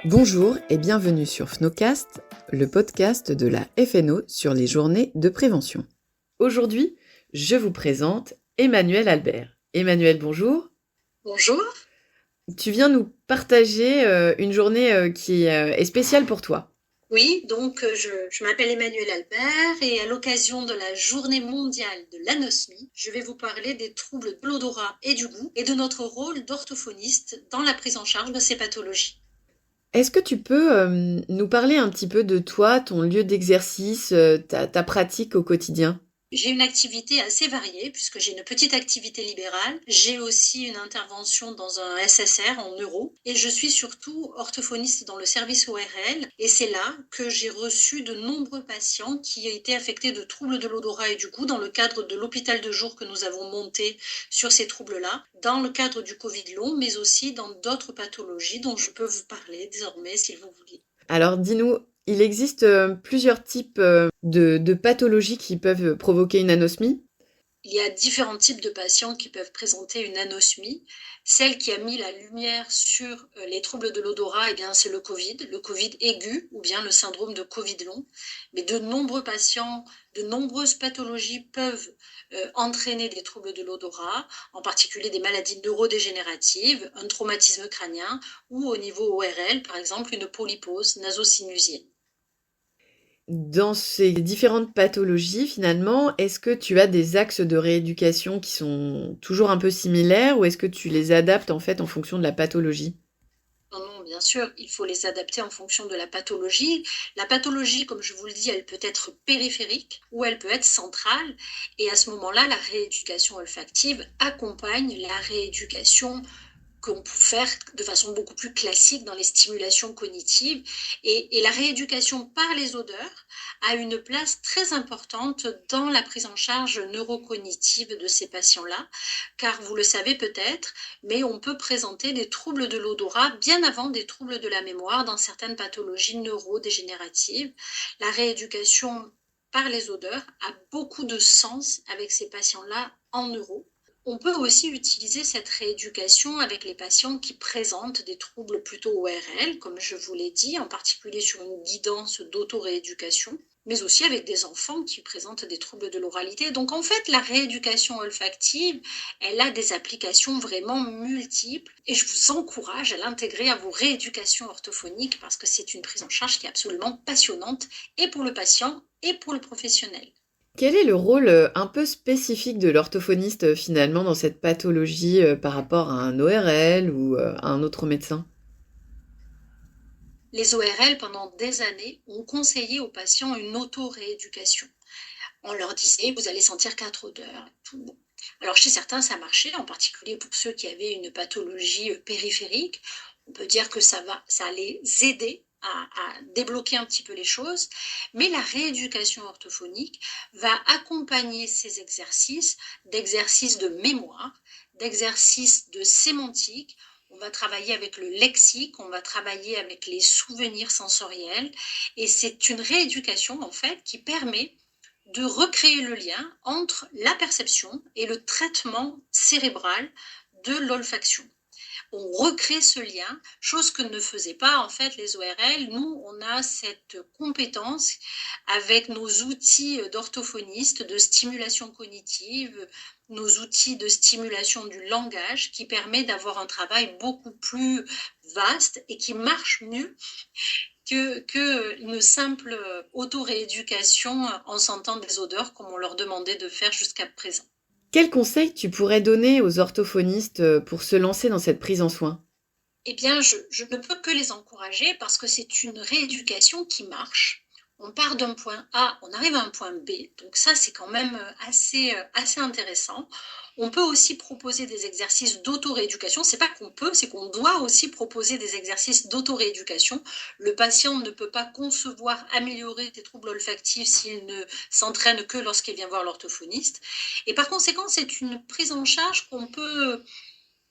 Bonjour et bienvenue sur FNOcast, le podcast de la FNO sur les journées de prévention. Aujourd'hui, je vous présente Emmanuelle Albert. Emmanuelle, bonjour. Bonjour. Tu viens nous partager une journée qui est spéciale pour toi. Oui, donc je m'appelle Emmanuelle Albert et à l'occasion de la journée mondiale de l'anosmie, je vais vous parler des troubles de l'odorat et du goût et de notre rôle d'orthophoniste dans la prise en charge de ces pathologies. Est-ce que tu peux nous parler un petit peu de toi, ton lieu d'exercice, ta pratique au quotidien ? J'ai une activité assez variée puisque j'ai une petite activité libérale. J'ai aussi une intervention dans un SSR en neuro et je suis surtout orthophoniste dans le service ORL et c'est là que j'ai reçu de nombreux patients qui étaient affectés de troubles de l'odorat et du goût dans le cadre de l'hôpital de jour que nous avons monté sur ces troubles-là, dans le cadre du Covid long, mais aussi dans d'autres pathologies dont je peux vous parler désormais si vous voulez. Alors dis-nous, il existe plusieurs types de pathologies qui peuvent provoquer une anosmie. Il y a différents types de patients qui peuvent présenter une anosmie. Celle qui a mis la lumière sur les troubles de l'odorat, c'est le Covid aigu ou bien le syndrome de Covid long. Mais de nombreux patients, de nombreuses pathologies peuvent entraîner des troubles de l'odorat, en particulier des maladies neurodégénératives, un traumatisme crânien ou au niveau ORL, par exemple une polypose naso-sinusienne. Dans ces différentes pathologies, finalement, est-ce que tu as des axes de rééducation qui sont toujours un peu similaires ou est-ce que tu les adaptes en fait en fonction de la pathologie ? Non, bien sûr, il faut les adapter en fonction de la pathologie. La pathologie, comme je vous le dis, elle peut être périphérique ou elle peut être centrale. Et à ce moment-là, la rééducation olfactive accompagne la rééducation qu'on peut faire de façon beaucoup plus classique dans les stimulations cognitives. Et la rééducation par les odeurs a une place très importante dans la prise en charge neurocognitive de ces patients-là, car vous le savez peut-être, mais on peut présenter des troubles de l'odorat bien avant des troubles de la mémoire dans certaines pathologies neurodégénératives. La rééducation par les odeurs a beaucoup de sens avec ces patients-là en neuro. On peut aussi utiliser cette rééducation avec les patients qui présentent des troubles plutôt ORL, comme je vous l'ai dit, en particulier sur une guidance d'auto-rééducation, mais aussi avec des enfants qui présentent des troubles de l'oralité. Donc en fait, la rééducation olfactive, elle a des applications vraiment multiples et je vous encourage à l'intégrer à vos rééducations orthophoniques parce que c'est une prise en charge qui est absolument passionnante et pour le patient et pour le professionnel. Quel est le rôle un peu spécifique de l'orthophoniste finalement dans cette pathologie par rapport à un ORL ou à un autre médecin ? Les ORL, pendant des années, ont conseillé aux patients une auto-rééducation. On leur disait, vous allez sentir 4 odeurs. Tout. Alors chez certains, ça marchait, en particulier pour ceux qui avaient une pathologie périphérique. On peut dire que ça allait aider à débloquer un petit peu les choses, mais la rééducation orthophonique va accompagner ces exercices d'exercices de mémoire, d'exercices de sémantique. On va travailler avec le lexique, on va travailler avec les souvenirs sensoriels, et c'est une rééducation en fait qui permet de recréer le lien entre la perception et le traitement cérébral de l'olfaction. On recrée ce lien, chose que ne faisaient pas en fait les ORL. Nous, on a cette compétence avec nos outils d'orthophonistes, de stimulation cognitive, nos outils de stimulation du langage qui permet d'avoir un travail beaucoup plus vaste et qui marche mieux qu'une simple auto-rééducation en sentant des odeurs comme on leur demandait de faire jusqu'à présent. Quels conseils tu pourrais donner aux orthophonistes pour se lancer dans cette prise en soin ? Eh bien, je ne peux que les encourager parce que c'est une rééducation qui marche. On part d'un point A, on arrive à un point B, donc ça c'est quand même assez intéressant. On peut aussi proposer des exercices d'auto-rééducation, c'est pas qu'on peut, c'est qu'on doit aussi proposer des exercices d'auto-rééducation. Le patient ne peut pas concevoir améliorer des troubles olfactifs s'il ne s'entraîne que lorsqu'il vient voir l'orthophoniste. Et par conséquent, c'est une prise en charge qu'on peut...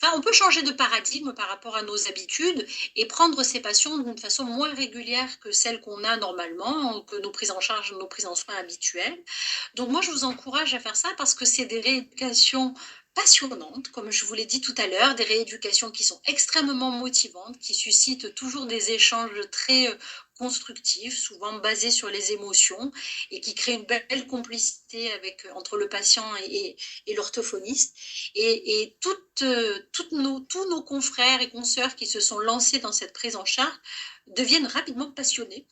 Enfin, on peut changer de paradigme par rapport à nos habitudes et prendre ces patients d'une façon moins régulière que celle qu'on a normalement, que nos prises en charge, nos prises en soins habituelles. Donc moi, je vous encourage à faire ça parce que c'est des rééducations passionnantes, comme je vous l'ai dit tout à l'heure, des rééducations qui sont extrêmement motivantes, qui suscitent toujours des échanges très constructifs, souvent basés sur les émotions, et qui créent une belle complicité entre le patient et l'orthophoniste. Et tous nos confrères et consoeurs qui se sont lancés dans cette prise en charge deviennent rapidement passionnés.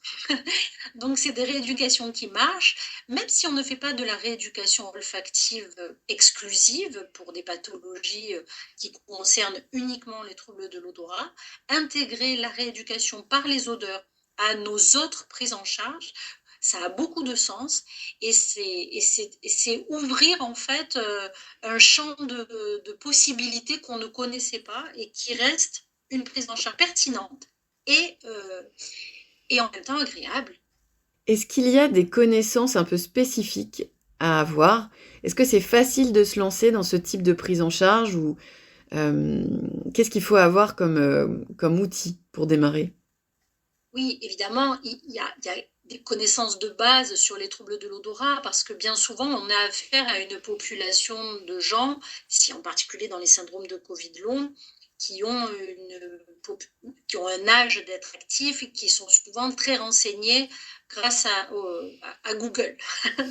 Donc, c'est des rééducations qui marchent, même si on ne fait pas de la rééducation olfactive exclusive pour des pathologies qui concernent uniquement les troubles de l'odorat. Intégrer la rééducation par les odeurs à nos autres prises en charge, ça a beaucoup de sens, et c'est ouvrir en fait un champ de possibilités qu'on ne connaissait pas et qui reste une prise en charge pertinente et, euh, et en même temps agréable. Est-ce qu'il y a des connaissances un peu spécifiques à avoir? Est-ce que c'est facile de se lancer dans ce type de prise en charge ou qu'est-ce qu'il faut avoir comme outil pour démarrer? Oui, évidemment, il y a des connaissances de base sur les troubles de l'odorat parce que bien souvent, on a affaire à une population de gens, si en particulier dans les syndromes de Covid long, qui ont, qui ont un âge d'être actifs et qui sont souvent très renseignés grâce à Google,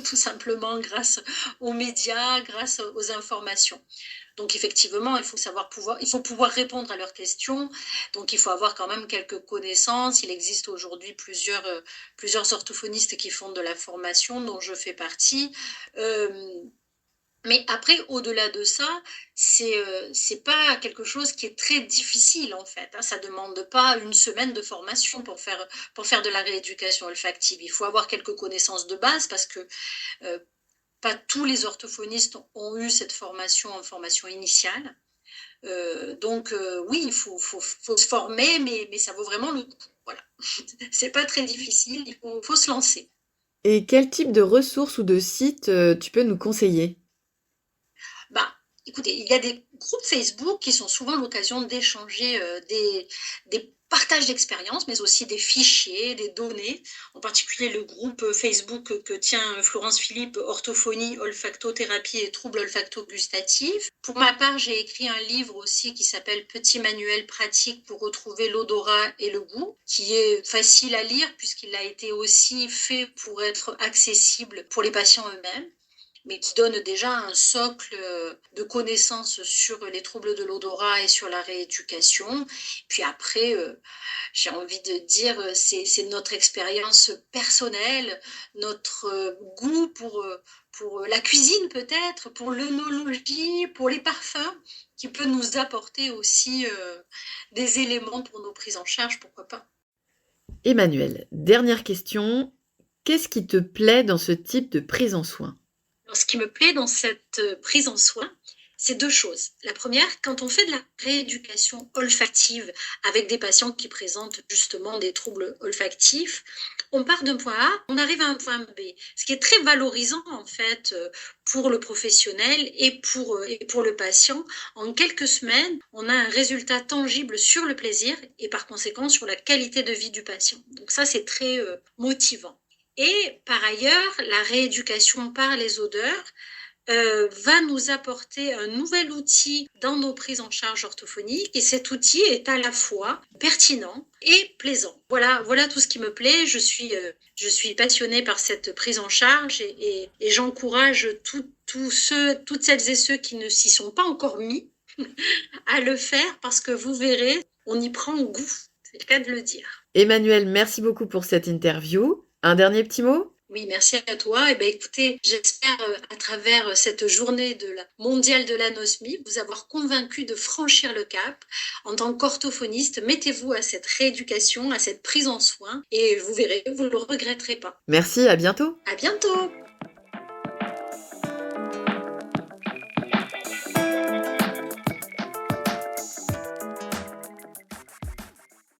tout simplement grâce aux médias, grâce aux informations. Donc effectivement, il faut pouvoir répondre à leurs questions. Donc il faut avoir quand même quelques connaissances. Il existe aujourd'hui plusieurs orthophonistes qui font de la formation, dont je fais partie. Mais après, au-delà de ça, c'est pas quelque chose qui est très difficile en fait. Hein. Ça demande pas une semaine de formation pour faire de la rééducation olfactive. Il faut avoir quelques connaissances de base parce que euh, pas tous les orthophonistes ont eu cette formation en formation initiale. Donc oui, faut se former, mais ça vaut vraiment le coup. Voilà. C'est pas très difficile, faut se lancer. Et quel type de ressources ou de sites tu peux nous conseiller? Bah, écoutez, il y a des groupes Facebook qui sont souvent l'occasion d'échanger des partages d'expériences, mais aussi des fichiers, des données, en particulier le groupe Facebook que tient Florence Philippe, Orthophonie, Olfactothérapie et troubles olfacto-gustatifs. Pour ma part, j'ai écrit un livre aussi qui s'appelle Petit manuel pratique pour retrouver l'odorat et le goût, qui est facile à lire puisqu'il a été aussi fait pour être accessible pour les patients eux-mêmes, mais qui donne déjà un socle de connaissances sur les troubles de l'odorat et sur la rééducation. Puis après, j'ai envie de dire, c'est notre expérience personnelle, notre goût pour la cuisine peut-être, pour l'œnologie, pour les parfums, qui peut nous apporter aussi des éléments pour nos prises en charge, pourquoi pas. Emmanuel, dernière question. Qu'est-ce qui te plaît dans ce type de prise en soin? Alors, ce qui me plaît dans cette prise en soin, c'est deux choses. La première, quand on fait de la rééducation olfactive avec des patients qui présentent justement des troubles olfactifs, on part d'un point A, on arrive à un point B, ce qui est très valorisant en fait pour le professionnel et pour le patient. En quelques semaines, on a un résultat tangible sur le plaisir et par conséquent sur la qualité de vie du patient. Donc ça, c'est très motivant. Et par ailleurs, la rééducation par les odeurs va nous apporter un nouvel outil dans nos prises en charge orthophoniques et cet outil est à la fois pertinent et plaisant. Voilà tout ce qui me plaît. Je suis passionnée par cette prise en charge et j'encourage toutes celles et ceux qui ne s'y sont pas encore mis à le faire parce que vous verrez, on y prend goût. C'est le cas de le dire. Emmanuel, merci beaucoup pour cette interview. Un dernier petit mot? Oui, merci à toi. Et écoutez, j'espère à travers cette journée mondiale de l'anosmie vous avoir convaincu de franchir le cap. En tant qu'orthophoniste, mettez-vous à cette rééducation, à cette prise en soin et vous verrez, vous ne le regretterez pas. Merci, à bientôt. À bientôt.